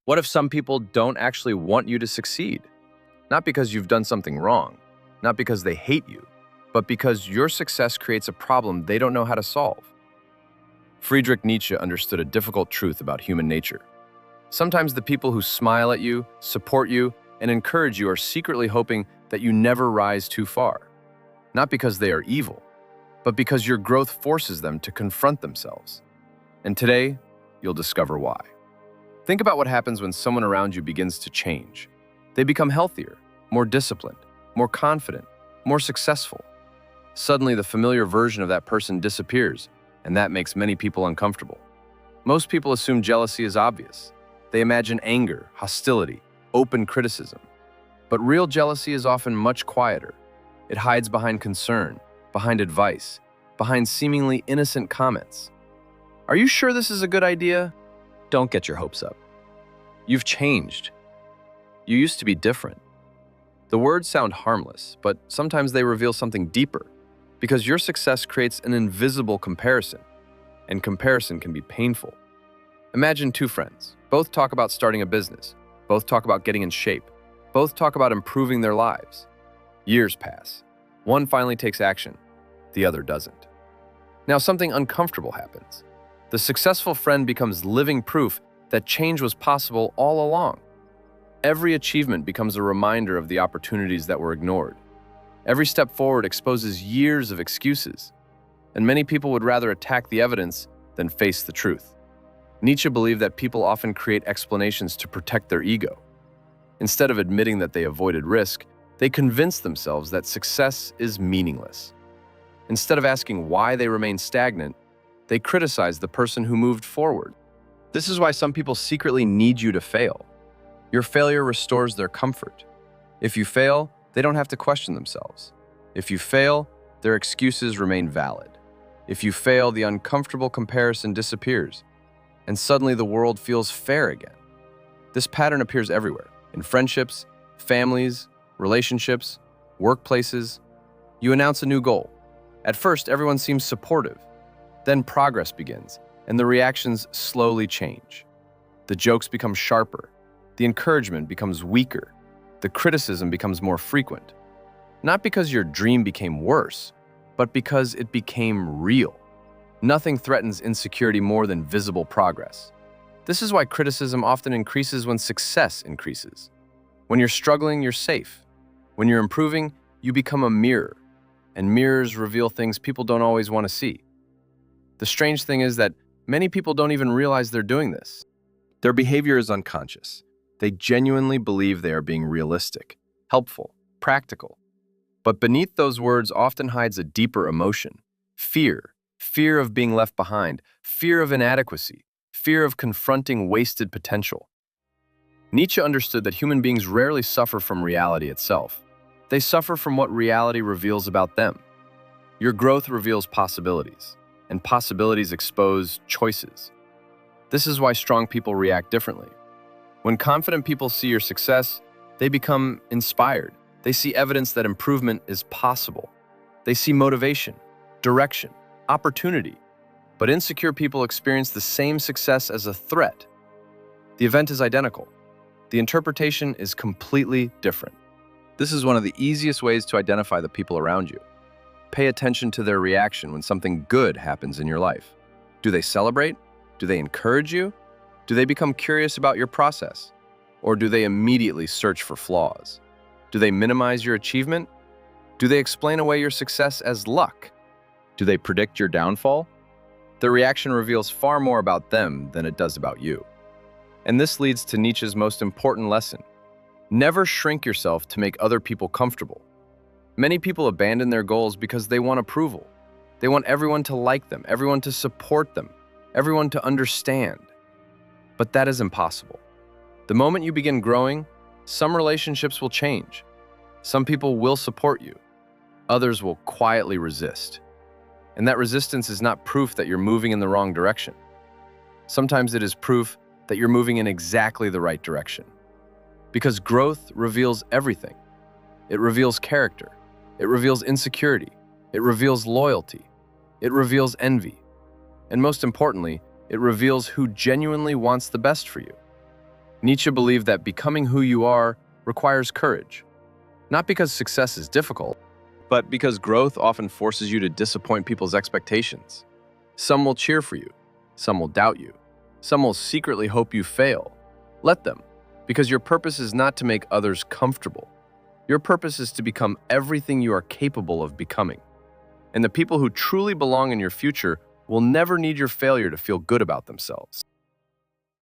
What if some people don't actually want you to succeed? Not because you've done something wrong, not because they hate you, but because your success creates a problem they don't know how to solve. Friedrich Nietzsche understood a difficult truth about human nature. Sometimes the people who smile at you, support you, and encourage you are secretly hoping that you never rise too far. Not because they are evil, but because your growth forces them to confront themselves. And today, you'll discover why. Think about what happens when someone around you begins to change. They become healthier, more disciplined, more confident, more successful. Suddenly, the familiar version of that person disappears, and that makes many people uncomfortable. Most people assume jealousy is obvious. They imagine anger, hostility, open criticism. But real jealousy is often much quieter. It hides behind concern, behind advice, behind seemingly innocent comments. Are you sure this is a good idea? Don't get your hopes up. You've changed. You used to be different. The words sound harmless, but sometimes they reveal something deeper, because your success creates an invisible comparison, and comparison can be painful. Imagine two friends. Both talk about starting a business. Both talk about getting in shape. Both talk about improving their lives. Years pass. One finally takes action. The other doesn't. Now something uncomfortable happens. The successful friend becomes living proof that change was possible all along. Every achievement becomes a reminder of the opportunities that were ignored. Every step forward exposes years of excuses, and many people would rather attack the evidence than face the truth. Nietzsche believed that people often create explanations to protect their ego. Instead of admitting that they avoided risk, they convince themselves that success is meaningless. Instead of asking why they remain stagnant, they criticize the person who moved forward. This is why some people secretly need you to fail. Your failure restores their comfort. If you fail, they don't have to question themselves. If you fail, their excuses remain valid. If you fail, the uncomfortable comparison disappears, and suddenly the world feels fair again. This pattern appears everywhere, in friendships, families, relationships, workplaces. You announce a new goal. At first, everyone seems supportive. Then progress begins, and the reactions slowly change. The jokes become sharper. The encouragement becomes weaker. The criticism becomes more frequent. Not because your dream became worse, but because it became real. Nothing threatens insecurity more than visible progress. This is why criticism often increases when success increases. When you're struggling, you're safe. When you're improving, you become a mirror, and mirrors reveal things people don't always want to see. The strange thing is that many people don't even realize they're doing this. Their behavior is unconscious. They genuinely believe they are being realistic, helpful, practical. But beneath those words often hides a deeper emotion: fear. Fear of being left behind, fear of inadequacy, fear of confronting wasted potential. Nietzsche understood that human beings rarely suffer from reality itself. They suffer from what reality reveals about them. Your growth reveals possibilities, and possibilities expose choices. This is why strong people react differently. When confident people see your success, they become inspired. They see evidence that improvement is possible. They see motivation, direction, opportunity. But insecure people experience the same success as a threat. The event is identical. The interpretation is completely different. This is one of the easiest ways to identify the people around you. Pay attention to their reaction when something good happens in your life. Do they celebrate? Do they encourage you? Do they become curious about your process? Or do they immediately search for flaws? Do they minimize your achievement? Do they explain away your success as luck? Do they predict your downfall? The reaction reveals far more about them than it does about you. And this leads to Nietzsche's most important lesson. Never shrink yourself to make other people comfortable. Many people abandon their goals because they want approval. They want everyone to like them, everyone to support them, everyone to understand. But that is impossible. The moment you begin growing, some relationships will change. Some people will support you. Others will quietly resist. And that resistance is not proof that you're moving in the wrong direction. Sometimes it is proof that you're moving in exactly the right direction. Because growth reveals everything. It reveals character. It reveals insecurity. It reveals loyalty. It reveals envy. And most importantly, it reveals who genuinely wants the best for you. Nietzsche believed that becoming who you are requires courage, not because success is difficult, but because growth often forces you to disappoint people's expectations. Some will cheer for you, some will doubt you, some will secretly hope you fail. Let them, because your purpose is not to make others comfortable. Your purpose is to become everything you are capable of becoming. And the people who truly belong in your future will never need your failure to feel good about themselves.